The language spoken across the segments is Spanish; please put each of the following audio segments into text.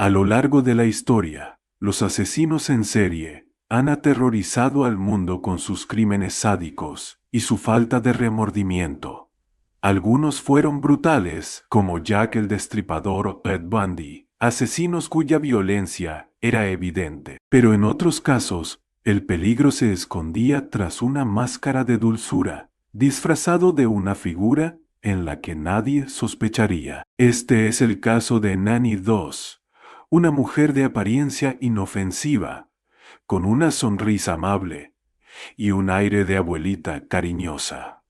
A lo largo de la historia, los asesinos en serie han aterrorizado al mundo con sus crímenes sádicos y su falta de remordimiento. Algunos fueron brutales, como Jack el Destripador o Ted Bundy, asesinos cuya violencia era evidente. Pero en otros casos, el peligro se escondía tras una máscara de dulzura, disfrazado de una figura en la que nadie sospecharía. Este es el caso de Nanny 2, una mujer de apariencia inofensiva, con una sonrisa amable y un aire de abuelita cariñosa.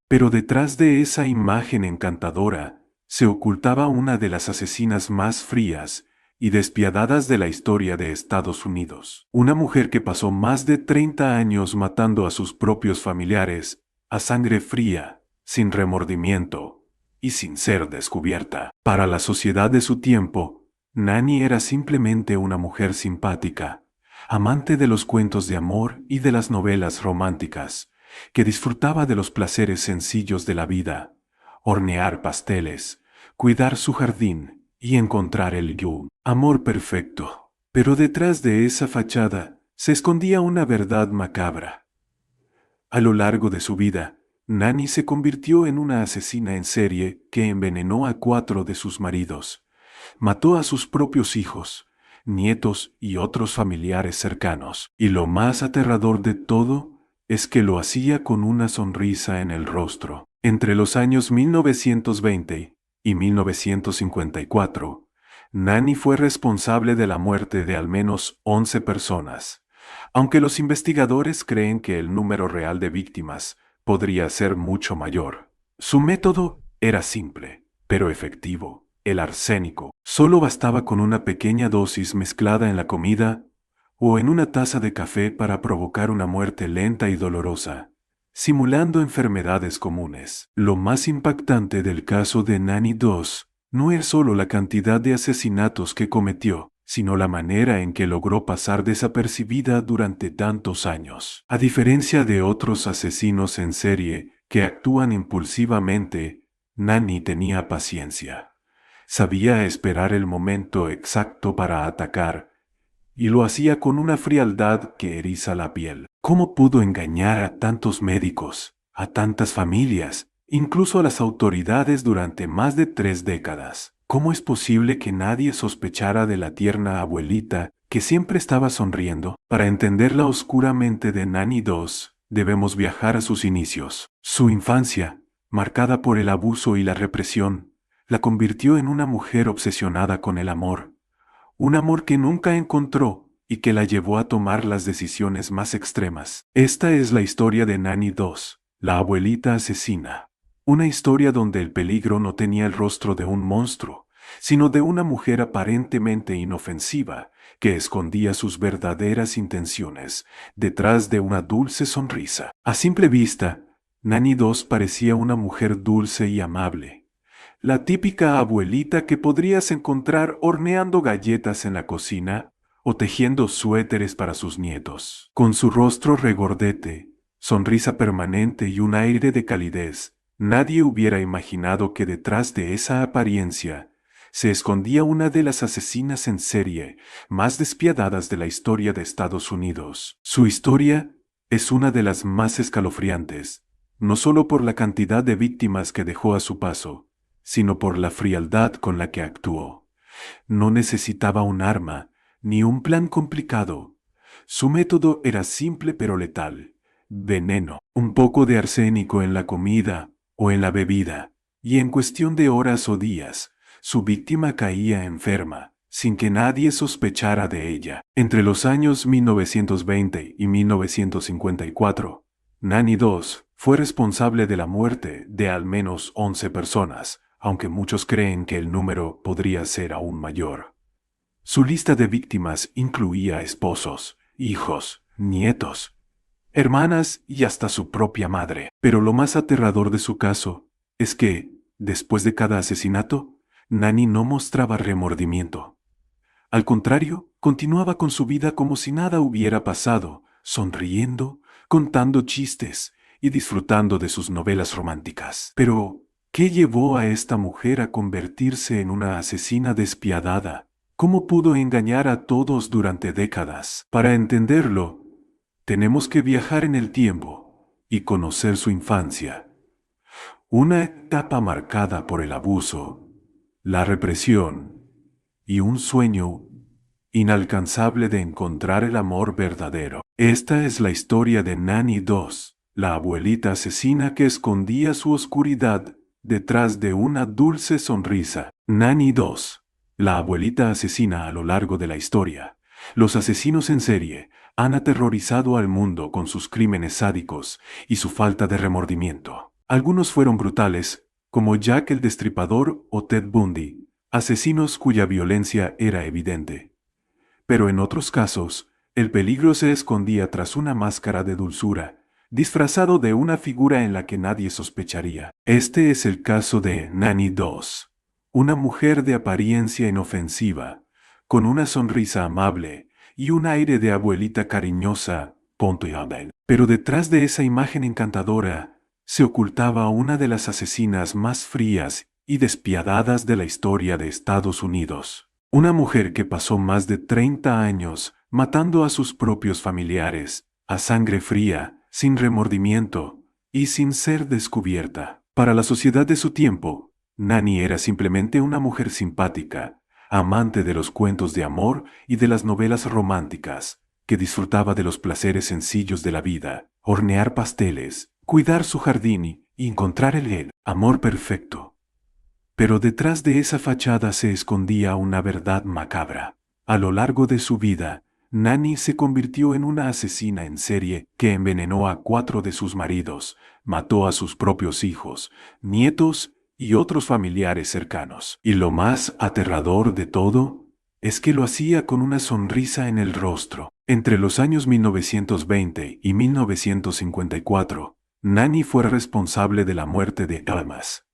Pero detrás de esa imagen encantadora se ocultaba una de las asesinas más frías y despiadadas de la historia de Estados Unidos. Una mujer que pasó más de 30 años matando a sus propios familiares, a sangre fría, sin remordimiento y sin ser descubierta. Para la sociedad de su tiempo, Nanny era simplemente una mujer simpática, amante de los cuentos de amor y de las novelas románticas, que disfrutaba de los placeres sencillos de la vida, hornear pasteles, cuidar su jardín y encontrar el amor perfecto. Pero detrás de esa fachada se escondía una verdad macabra. A lo largo de su vida, Nanny se convirtió en una asesina en serie que envenenó a 4 de sus maridos, mató a sus propios hijos, nietos y otros familiares cercanos. Y lo más aterrador de todo es que lo hacía con una sonrisa en el rostro. Entre los años 1920 y 1954, Nanny fue responsable de la muerte de al menos 11 personas, aunque los investigadores creen que el número real de víctimas podría ser mucho mayor. Su método era simple, pero efectivo. El arsénico. Solo bastaba con una pequeña dosis mezclada en la comida o en una taza de café para provocar una muerte lenta y dolorosa, simulando enfermedades comunes. Lo más impactante del caso de Nanny 2 no es solo la cantidad de asesinatos que cometió, sino la manera en que logró pasar desapercibida durante tantos años. A diferencia de otros asesinos en serie que actúan impulsivamente, Nanny tenía paciencia. Sabía esperar el momento exacto para atacar, y lo hacía con una frialdad que eriza la piel. ¿Cómo pudo engañar a tantos médicos, a tantas familias, incluso a las autoridades durante más de 3 décadas? ¿Cómo es posible que nadie sospechara de la tierna abuelita que siempre estaba sonriendo? Para entender la oscura mente de Nanny 2, debemos viajar a sus inicios. Su infancia, marcada por el abuso y la represión, la convirtió en una mujer obsesionada con el amor, un amor que nunca encontró y que la llevó a tomar las decisiones más extremas. Esta es la historia de Nanny 2, la abuelita asesina. Una historia donde el peligro no tenía el rostro de un monstruo, sino de una mujer aparentemente inofensiva que escondía sus verdaderas intenciones detrás de una dulce sonrisa. A simple vista, Nanny 2 parecía una mujer dulce y amable. La típica abuelita que podrías encontrar horneando galletas en la cocina o tejiendo suéteres para sus nietos. Con su rostro regordete, sonrisa permanente y un aire de calidez, nadie hubiera imaginado que detrás de esa apariencia se escondía una de las asesinas en serie más despiadadas de la historia de Estados Unidos. Su historia es una de las más escalofriantes, no solo por la cantidad de víctimas que dejó a su paso, sino por la frialdad con la que actuó. No necesitaba un arma, ni un plan complicado. Su método era simple pero letal. Veneno, un poco de arsénico en la comida o en la bebida, y en cuestión de horas o días, su víctima caía enferma, sin que nadie sospechara de ella. Entre los años 1920 y 1954, Nanny 2 fue responsable de la muerte de al menos 11 personas, aunque muchos creen que el número podría ser aún mayor. Su lista de víctimas incluía esposos, hijos, nietos, hermanas y hasta su propia madre. Pero lo más aterrador de su caso es que, después de cada asesinato, Nanny no mostraba remordimiento. Al contrario, continuaba con su vida como si nada hubiera pasado, sonriendo, contando chistes y disfrutando de sus novelas románticas. Pero, ¿qué llevó a esta mujer a convertirse en una asesina despiadada, ¿Cómo pudo engañar a todos durante décadas? Para entenderlo, tenemos que viajar en el tiempo y conocer su infancia. Una etapa marcada por el abuso, la represión y un sueño inalcanzable de encontrar el amor verdadero. Esta es la historia de Nanny 2, la abuelita asesina que escondía su oscuridad detrás de una dulce sonrisa. Nanny 2, la abuelita asesina. A lo largo de la historia, los asesinos en serie han aterrorizado al mundo con sus crímenes sádicos y su falta de remordimiento. Algunos fueron brutales, como Jack el Destripador o Ted Bundy, asesinos cuya violencia era evidente. Pero en otros casos, el peligro se escondía tras una máscara de dulzura, disfrazado de una figura en la que nadie sospecharía. Este es el caso de Nanny 2, una mujer de apariencia inofensiva, con una sonrisa amable y un aire de abuelita cariñosa, punto y Abel. Pero detrás de esa imagen encantadora, se ocultaba una de las asesinas más frías y despiadadas de la historia de Estados Unidos. Una mujer que pasó más de 30 años matando a sus propios familiares, a sangre fría, sin remordimiento y sin ser descubierta. Para la sociedad de su tiempo, Nanny era simplemente una mujer simpática, amante de los cuentos de amor y de las novelas románticas, que disfrutaba de los placeres sencillos de la vida, hornear pasteles, cuidar su jardín y encontrar el amor perfecto. Pero detrás de esa fachada se escondía una verdad macabra. A lo largo de su vida, Nanny se convirtió en una asesina en serie que envenenó a 4 de sus maridos, mató a sus propios hijos, nietos y otros familiares cercanos. Y lo más aterrador de todo es que lo hacía con una sonrisa en el rostro. Entre los años 1920 y 1954, Nanny fue responsable de la muerte de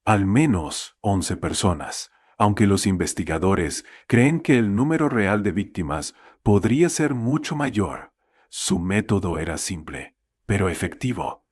al menos 11 personas, aunque los investigadores creen que el número real de víctimas podría ser mucho mayor. Su método era simple, pero efectivo.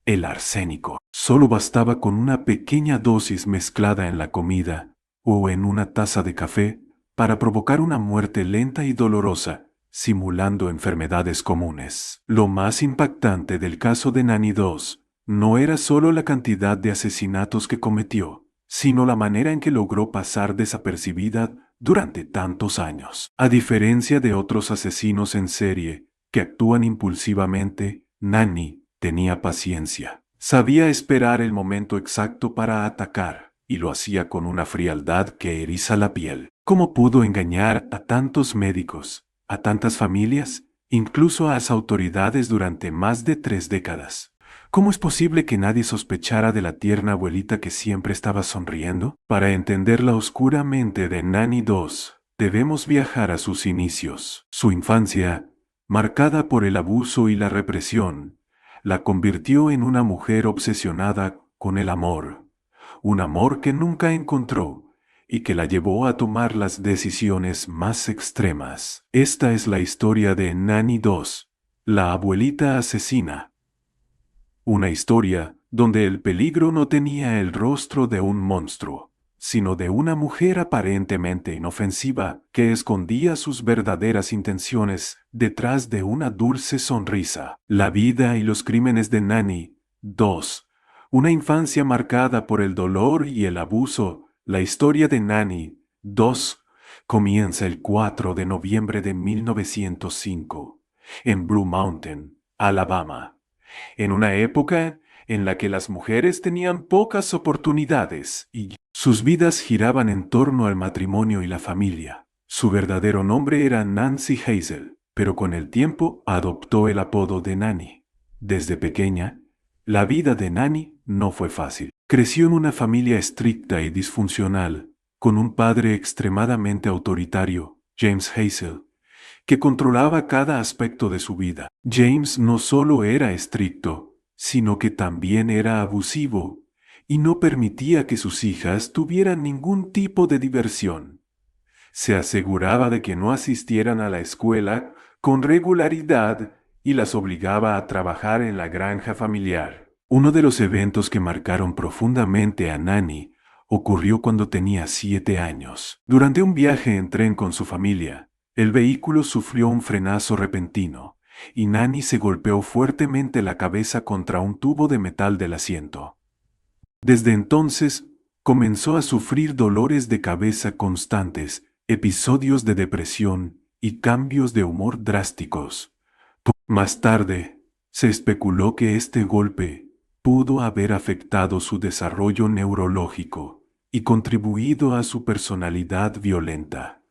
El arsénico. Solo bastaba con una pequeña dosis mezclada en la comida o en una taza de café para provocar una muerte lenta y dolorosa, simulando enfermedades comunes. Lo más impactante del caso de Nanny 2 no era solo la cantidad de asesinatos que cometió, sino la manera en que logró pasar desapercibida durante tantos años. A diferencia de otros asesinos en serie que actúan impulsivamente, Nanny tenía paciencia. Sabía esperar el momento exacto para atacar, y lo hacía con una frialdad que eriza la piel. ¿Cómo pudo engañar a tantos médicos, a tantas familias, incluso a las autoridades durante más de 3 décadas? ¿Cómo es posible que nadie sospechara de la tierna abuelita que siempre estaba sonriendo? Para entender la oscura mente de Nanny 2, debemos viajar a sus inicios. Su infancia, marcada por el abuso y la represión, la convirtió en una mujer obsesionada con el amor, un amor que nunca encontró y que la llevó a tomar las decisiones más extremas. Esta es la historia de Nanny 2, la abuelita asesina. Una historia donde el peligro no tenía el rostro de un monstruo, sino de una mujer aparentemente inofensiva que escondía sus verdaderas intenciones detrás de una dulce sonrisa. La vida y los crímenes de Nanny 2. Una infancia marcada por el dolor y el abuso. La historia de Nanny 2 comienza el 4 de noviembre de 1905 en Blue Mountain, Alabama. En una época en la que las mujeres tenían pocas oportunidades y sus vidas giraban en torno al matrimonio y la familia. Su verdadero nombre era Nancy Hazel, pero con el tiempo adoptó el apodo de Nanny. Desde pequeña, la vida de Nanny no fue fácil. Creció en una familia estricta y disfuncional, con un padre extremadamente autoritario, James Hazel, que controlaba cada aspecto de su vida. James no solo era estricto, sino que también era abusivo, y no permitía que sus hijas tuvieran ningún tipo de diversión. Se aseguraba de que no asistieran a la escuela con regularidad y las obligaba a trabajar en la granja familiar. Uno de los eventos que marcaron profundamente a Nanny ocurrió cuando tenía 7 años. Durante un viaje en tren con su familia, el vehículo sufrió un frenazo repentino, y Nanny se golpeó fuertemente la cabeza contra un tubo de metal del asiento. Desde entonces, comenzó a sufrir dolores de cabeza constantes, episodios de depresión y cambios de humor drásticos. Más tarde, se especuló que este golpe pudo haber afectado su desarrollo neurológico y contribuido a su personalidad violenta.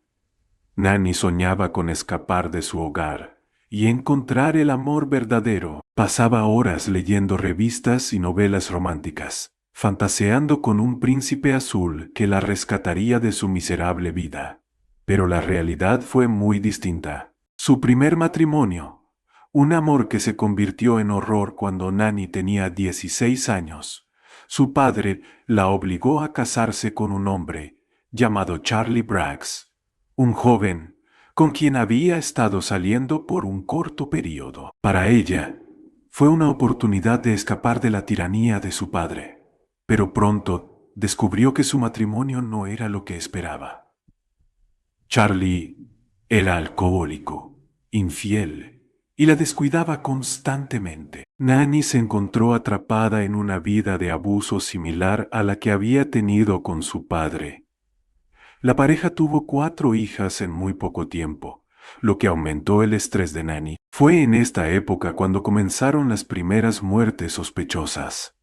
Nanny soñaba con escapar de su hogar y encontrar el amor verdadero. Pasaba horas leyendo revistas y novelas románticas, fantaseando con un príncipe azul que la rescataría de su miserable vida. Pero la realidad fue muy distinta. Su primer matrimonio, un amor que se convirtió en horror cuando Nanny tenía 16 años. Su padre la obligó a casarse con un hombre llamado Charlie Braggs, un joven con quien había estado saliendo por un corto periodo. Para ella, fue una oportunidad de escapar de la tiranía de su padre, pero pronto descubrió que su matrimonio no era lo que esperaba. Charlie era alcohólico, infiel, y la descuidaba constantemente. Nanny se encontró atrapada en una vida de abuso similar a la que había tenido con su padre. La pareja tuvo 4 hijas en muy poco tiempo, lo que aumentó el estrés de Nanny. Fue en esta época cuando comenzaron las primeras muertes sospechosas.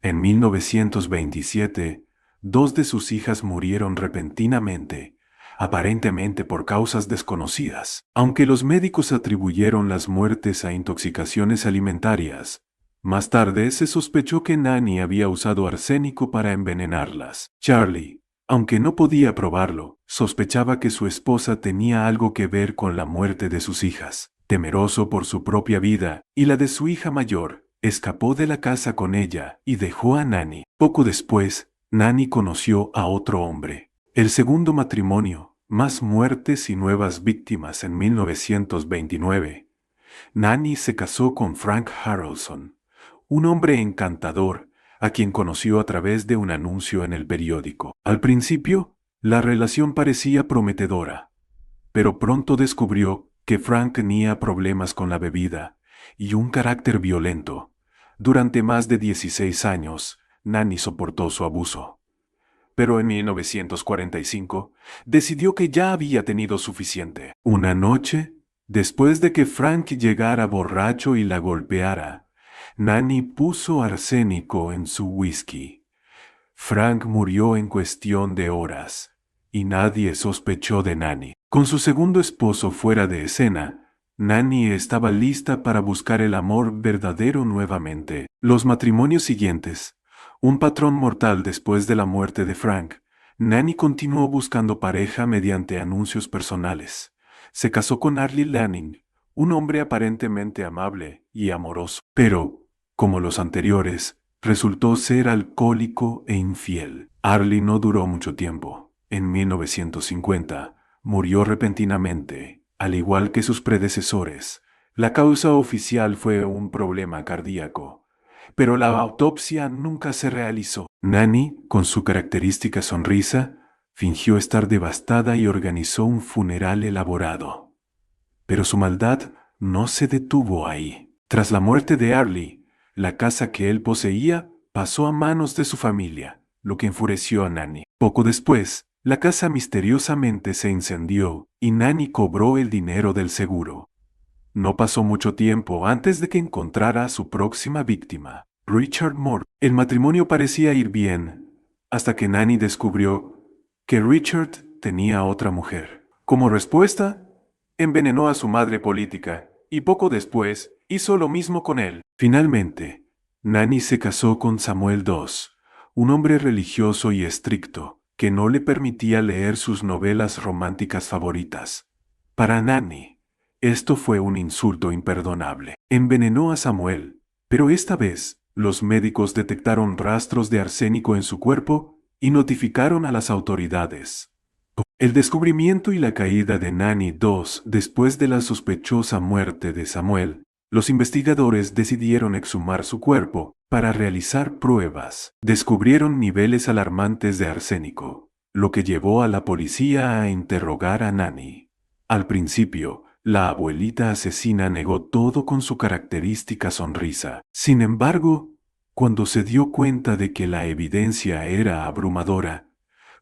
En 1927, 2 de sus hijas murieron repentinamente, aparentemente por causas desconocidas. Aunque los médicos atribuyeron las muertes a intoxicaciones alimentarias, más tarde se sospechó que Nanny había usado arsénico para envenenarlas. Charlie, aunque no podía probarlo, sospechaba que su esposa tenía algo que ver con la muerte de sus hijas. Temeroso por su propia vida y la de su hija mayor, escapó de la casa con ella y dejó a Nanny. Poco después, Nanny conoció a otro hombre. El segundo matrimonio, más muertes y nuevas víctimas en 1929. Nanny se casó con Frank Harrelson, un hombre encantador, a quien conoció a través de un anuncio en el periódico. Al principio, la relación parecía prometedora, pero pronto descubrió que Frank tenía problemas con la bebida y un carácter violento. Durante más de 16 años, Nanny soportó su abuso. Pero en 1945, decidió que ya había tenido suficiente. Una noche, después de que Frank llegara borracho y la golpeara, Nanny puso arsénico en su whisky. Frank murió en cuestión de horas, y nadie sospechó de Nanny. Con su segundo esposo fuera de escena, Nanny estaba lista para buscar el amor verdadero nuevamente. Los matrimonios siguientes, un patrón mortal después de la muerte de Frank, Nanny continuó buscando pareja mediante anuncios personales. Se casó con Arlie Lanning, un hombre aparentemente amable y amoroso, pero, como los anteriores, resultó ser alcohólico e infiel. Arlie no duró mucho tiempo. En 1950, murió repentinamente, al igual que sus predecesores. La causa oficial fue un problema cardíaco, pero la autopsia nunca se realizó. Nanny, con su característica sonrisa, fingió estar devastada y organizó un funeral elaborado. Pero su maldad no se detuvo ahí. Tras la muerte de Arlie, la casa que él poseía pasó a manos de su familia, lo que enfureció a Nanny. Poco después, la casa misteriosamente se incendió y Nanny cobró el dinero del seguro. No pasó mucho tiempo antes de que encontrara a su próxima víctima, Richard Moore. El matrimonio parecía ir bien, hasta que Nanny descubrió que Richard tenía otra mujer. Como respuesta, envenenó a su madre política, y poco después hizo lo mismo con él. Finalmente, Nanny se casó con Samuel II, un hombre religioso y estricto, que no le permitía leer sus novelas románticas favoritas. Para Nanny, esto fue un insulto imperdonable. Envenenó a Samuel, pero esta vez, los médicos detectaron rastros de arsénico en su cuerpo y notificaron a las autoridades. El descubrimiento y la caída de Nanny II después de la sospechosa muerte de Samuel, los investigadores decidieron exhumar su cuerpo Para realizar pruebas, descubrieron niveles alarmantes de arsénico, lo que llevó a la policía a interrogar a Nanny. Al principio, la abuelita asesina negó todo con su característica sonrisa. Sin embargo, cuando se dio cuenta de que la evidencia era abrumadora,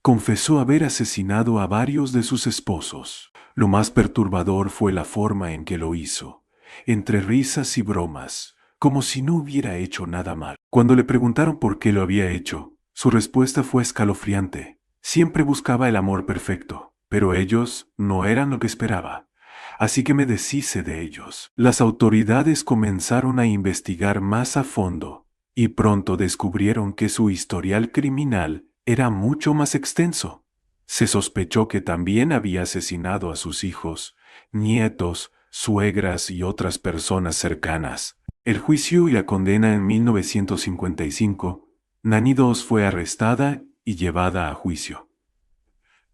confesó haber asesinado a varios de sus esposos. Lo más perturbador fue la forma en que lo hizo, entre risas y bromas, como si no hubiera hecho nada mal. Cuando le preguntaron por qué lo había hecho, su respuesta fue escalofriante. Siempre buscaba el amor perfecto, pero ellos no eran lo que esperaba. Así que me deshice de ellos. Las autoridades comenzaron a investigar más a fondo, y pronto descubrieron que su historial criminal era mucho más extenso. Se sospechó que también había asesinado a sus hijos, nietos, suegras y otras personas cercanas. El juicio y la condena en 1955, Nanny II fue arrestada y llevada a juicio.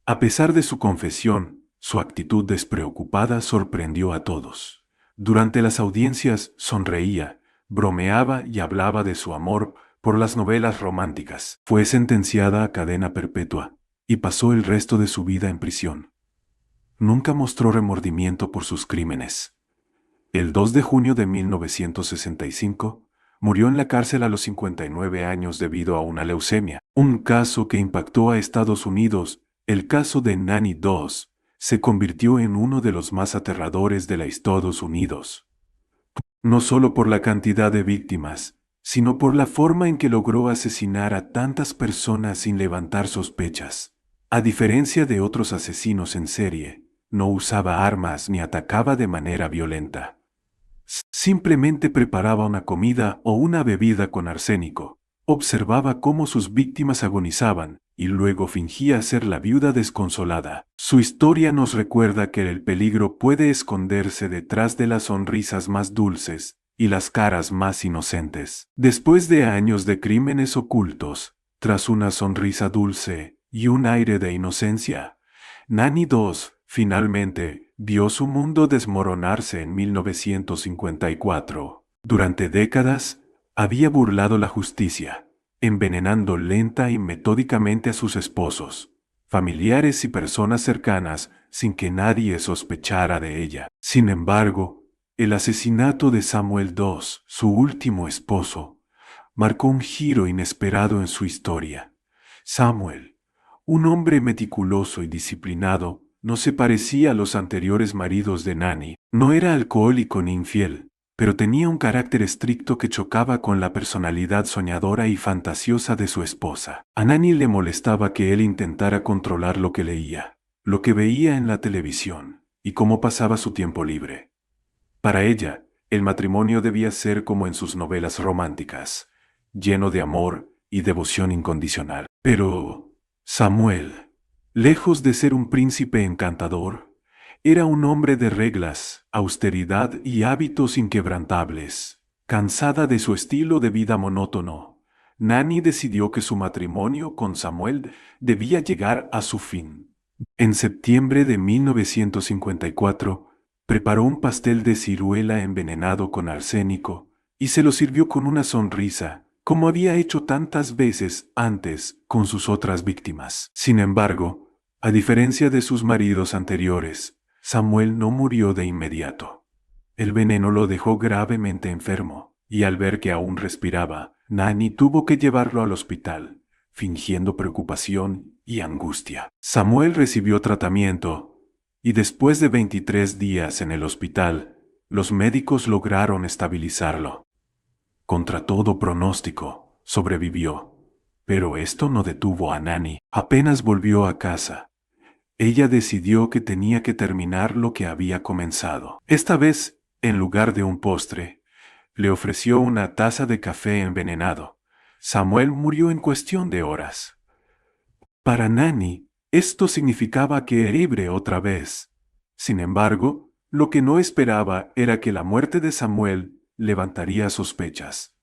A pesar de su confesión, su actitud despreocupada sorprendió a todos. Durante las audiencias sonreía, bromeaba y hablaba de su amor por las novelas románticas. Fue sentenciada a cadena perpetua y pasó el resto de su vida en prisión. Nunca mostró remordimiento por sus crímenes. El 2 de junio de 1965, murió en la cárcel a los 59 años debido a una leucemia. Un caso que impactó a Estados Unidos, el caso de Nanny II, se convirtió en uno de los más aterradores de la Estados Unidos. No solo por la cantidad de víctimas, sino por la forma en que logró asesinar a tantas personas sin levantar sospechas. A diferencia de otros asesinos en serie, no usaba armas ni atacaba de manera violenta. Simplemente preparaba una comida o una bebida con arsénico, observaba cómo sus víctimas agonizaban y luego fingía ser la viuda desconsolada. Su historia nos recuerda que el peligro puede esconderse detrás de las sonrisas más dulces y las caras más inocentes. Después de años de crímenes ocultos, tras una sonrisa dulce y un aire de inocencia, Nanny II finalmente vio su mundo desmoronarse en 1954. Durante décadas, había burlado la justicia, envenenando lenta y metódicamente a sus esposos, familiares y personas cercanas sin que nadie sospechara de ella. Sin embargo, el asesinato de Samuel II, su último esposo, marcó un giro inesperado en su historia. Samuel, un hombre meticuloso y disciplinado, no se parecía a los anteriores maridos de Nanny. No era alcohólico ni infiel, pero tenía un carácter estricto que chocaba con la personalidad soñadora y fantasiosa de su esposa. A Nanny le molestaba que él intentara controlar lo que leía, lo que veía en la televisión, y cómo pasaba su tiempo libre. Para ella, el matrimonio debía ser como en sus novelas románticas, lleno de amor y devoción incondicional. Pero Samuel, lejos de ser un príncipe encantador, era un hombre de reglas, austeridad y hábitos inquebrantables. Cansada de su estilo de vida monótono, Nanny decidió que su matrimonio con Samuel debía llegar a su fin. En septiembre de 1954, preparó un pastel de ciruela envenenado con arsénico y se lo sirvió con una sonrisa, como había hecho tantas veces antes con sus otras víctimas. Sin embargo, a diferencia de sus maridos anteriores, Samuel no murió de inmediato. El veneno lo dejó gravemente enfermo, y al ver que aún respiraba, Nanny tuvo que llevarlo al hospital, fingiendo preocupación y angustia. Samuel recibió tratamiento, y después de 23 días en el hospital, los médicos lograron estabilizarlo. Contra todo pronóstico, sobrevivió. Pero esto no detuvo a Nanny. Apenas volvió a casa, ella decidió que tenía que terminar lo que había comenzado. Esta vez, en lugar de un postre, le ofreció una taza de café envenenado. Samuel murió en cuestión de horas. Para Nanny, esto significaba que era libre otra vez. Sin embargo, lo que no esperaba era que la muerte de Samuel levantaría sospechas.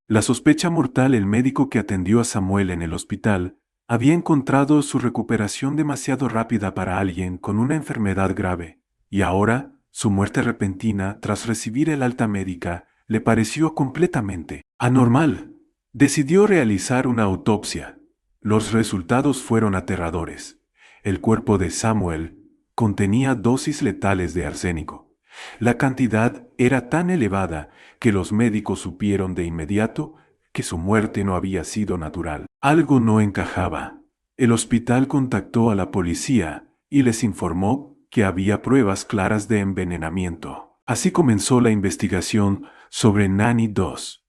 La sospecha mortal. El médico que atendió a Samuel en el hospital había encontrado su recuperación demasiado rápida para alguien con una enfermedad grave, y ahora su muerte repentina tras recibir el alta médica le pareció completamente anormal. Decidió realizar una autopsia. Los resultados fueron aterradores. El cuerpo de Samuel contenía dosis letales de arsénico. La cantidad era tan elevada que los médicos supieron de inmediato que su muerte no había sido natural. Algo no encajaba. El hospital contactó a la policía y les informó que había pruebas claras de envenenamiento. Así comenzó la investigación sobre Nanny Doss,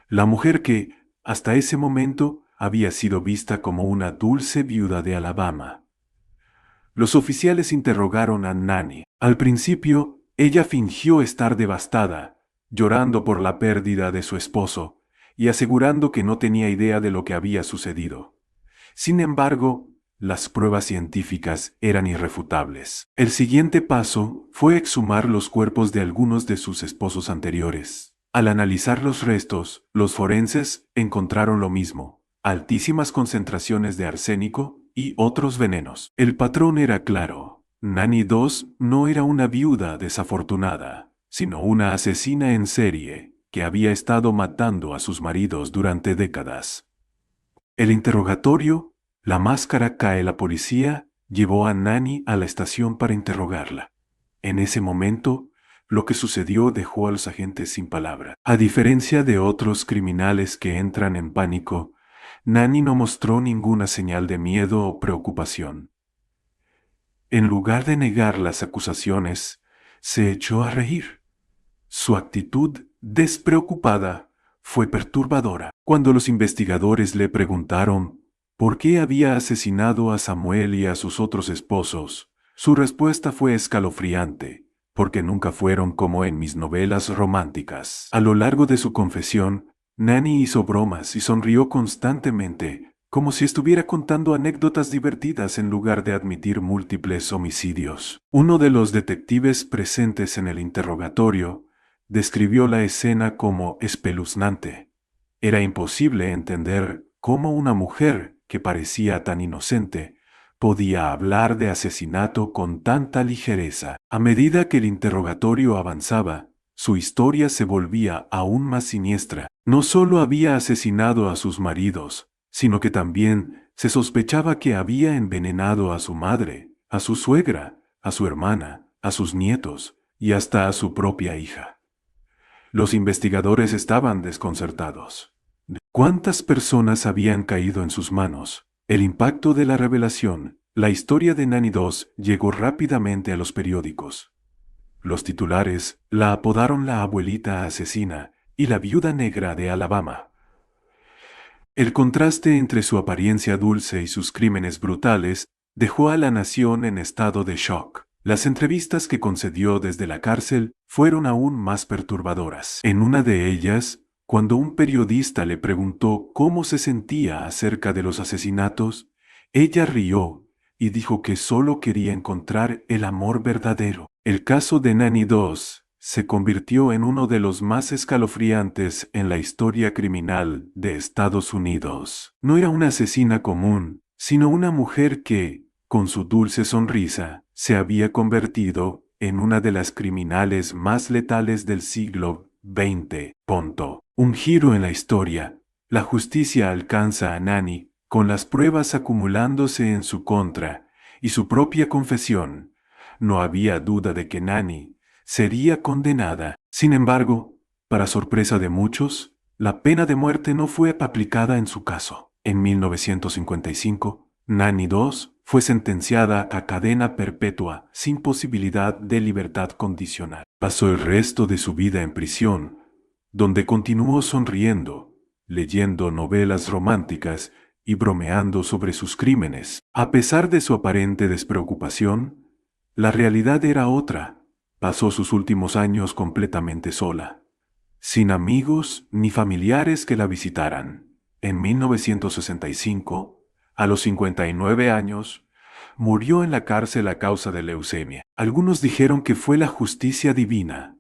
la mujer que, hasta ese momento, había sido vista como una dulce viuda de Alabama. Los oficiales interrogaron a Nanny. Al principio, ella fingió estar devastada, llorando por la pérdida de su esposo, y asegurando que no tenía idea de lo que había sucedido. Sin embargo, las pruebas científicas eran irrefutables. El siguiente paso fue exhumar los cuerpos de algunos de sus esposos anteriores. Al analizar los restos, los forenses encontraron lo mismo: altísimas concentraciones de arsénico y otros venenos. El patrón era claro. Nanny Doss no era una viuda desafortunada, sino una asesina en serie que había estado matando a sus maridos durante décadas. El interrogatorio, la máscara cae. La policía llevó a Nanny a la estación para interrogarla. En ese momento, lo que sucedió dejó a los agentes sin palabra. A diferencia de otros criminales que entran en pánico, Nanny no mostró ninguna señal de miedo o preocupación. En lugar de negar las acusaciones, se echó a reír. Su actitud despreocupada fue perturbadora. Cuando los investigadores le preguntaron por qué había asesinado a Samuel y a sus otros esposos, su respuesta fue escalofriante: porque nunca fueron como en mis novelas románticas. A lo largo de su confesión, Nanny hizo bromas y sonrió constantemente, como si estuviera contando anécdotas divertidas en lugar de admitir múltiples homicidios. Uno de los detectives presentes en el interrogatorio describió la escena como espeluznante. Era imposible entender cómo una mujer que parecía tan inocente podía hablar de asesinato con tanta ligereza. A medida que el interrogatorio avanzaba, su historia se volvía aún más siniestra. No solo había asesinado a sus maridos, sino que también se sospechaba que había envenenado a su madre, a su suegra, a su hermana, a sus nietos y hasta a su propia hija. Los investigadores estaban desconcertados. ¿Cuántas personas habían caído en sus manos? El impacto de la revelación, la historia de Nanny Doss, llegó rápidamente a los periódicos. Los titulares la apodaron la abuelita asesina y la viuda negra de Alabama. El contraste entre su apariencia dulce y sus crímenes brutales dejó a la nación en estado de shock. Las entrevistas que concedió desde la cárcel fueron aún más perturbadoras. En una de ellas, cuando un periodista le preguntó cómo se sentía acerca de los asesinatos, ella rió y dijo que solo quería encontrar el amor verdadero. El caso de Nanny Doss se convirtió en uno de los más escalofriantes en la historia criminal de Estados Unidos. No era una asesina común, sino una mujer que, con su dulce sonrisa, se había convertido en una de las criminales más letales del siglo XX. Un giro en la historia. La justicia alcanza a Nanny, con las pruebas acumulándose en su contra, y su propia confesión. No había duda de que Nanny sería condenada. Sin embargo, para sorpresa de muchos, la pena de muerte no fue aplicada en su caso. En 1955, Nanny Doss fue sentenciada a cadena perpetua sin posibilidad de libertad condicional. Pasó el resto de su vida en prisión, donde continuó sonriendo, leyendo novelas románticas y bromeando sobre sus crímenes. A pesar de su aparente despreocupación, la realidad era otra. Pasó sus últimos años completamente sola, sin amigos ni familiares que la visitaran. En 1965, a los 59 años, murió en la cárcel a causa de leucemia. Algunos dijeron que fue la justicia divina.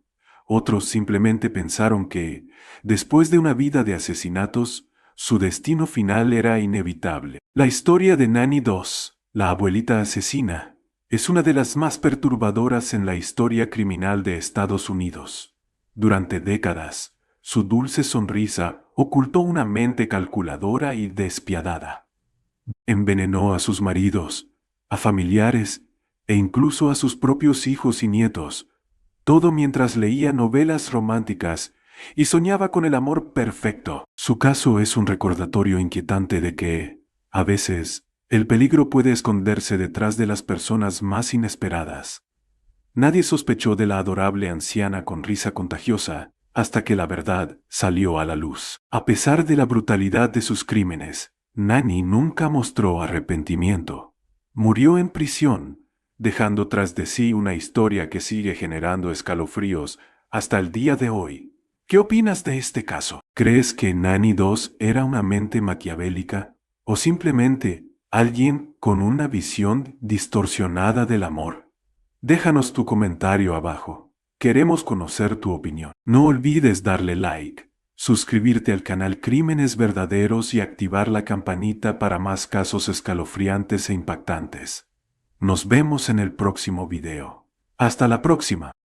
Otros simplemente pensaron que, después de una vida de asesinatos, su destino final era inevitable. La historia de Nanny Doss, la abuelita asesina, es una de las más perturbadoras en la historia criminal de Estados Unidos. Durante décadas, su dulce sonrisa ocultó una mente calculadora y despiadada. Envenenó a sus maridos, a familiares e incluso a sus propios hijos y nietos, todo mientras leía novelas románticas y soñaba con el amor perfecto. Su caso es un recordatorio inquietante de que, a veces, el peligro puede esconderse detrás de las personas más inesperadas. Nadie sospechó de la adorable anciana con risa contagiosa, hasta que la verdad salió a la luz. A pesar de la brutalidad de sus crímenes, Nani nunca mostró arrepentimiento. Murió en prisión, dejando tras de sí una historia que sigue generando escalofríos hasta el día de hoy. ¿Qué opinas de este caso? ¿Crees que Nani II era una mente maquiavélica o simplemente alguien con una visión distorsionada del amor? Déjanos tu comentario abajo. Queremos conocer tu opinión. No olvides darle like, suscribirte al canal Crímenes Verdaderos y activar la campanita para más casos escalofriantes e impactantes. Nos vemos en el próximo video. Hasta la próxima.